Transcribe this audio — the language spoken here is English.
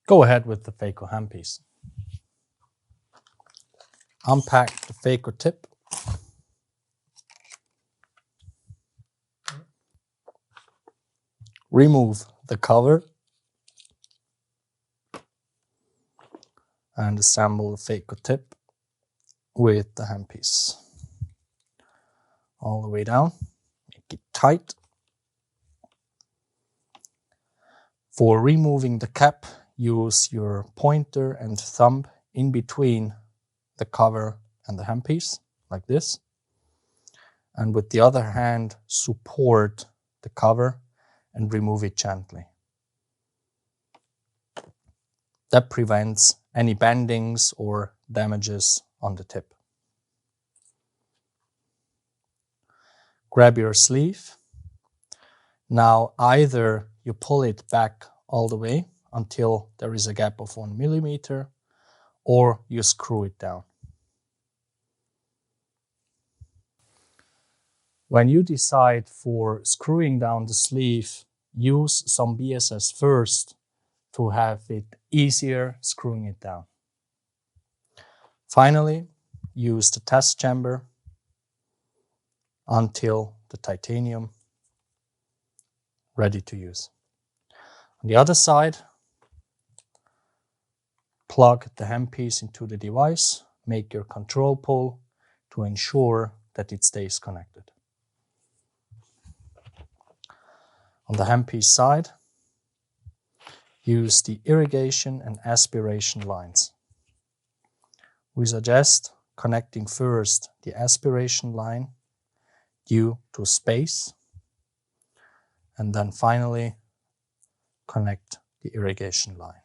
Go ahead with the phaco handpiece. Unpack the phaco tip. Remove the cover and assemble the phaco tip with the handpiece. All the way down, make it tight. For removing the cap, use your pointer and thumb in between the cover and the handpiece, like this. And with the other hand, support the cover and remove it gently. That prevents any bendings or damages on the tip. Grab your sleeve. Now either you pull it back all the way until there is a gap of 1 millimeter, or you screw it down. When you decide for screwing down the sleeve, use some BSS first to have it easier screwing it down. Finally, use the test chamber until the titanium ready to use. On the other side, plug the handpiece into the device, make your control pull to ensure that it stays connected. On the handpiece side, use the irrigation and aspiration lines. We suggest connecting first the aspiration line due to space, and then finally connect the irrigation line.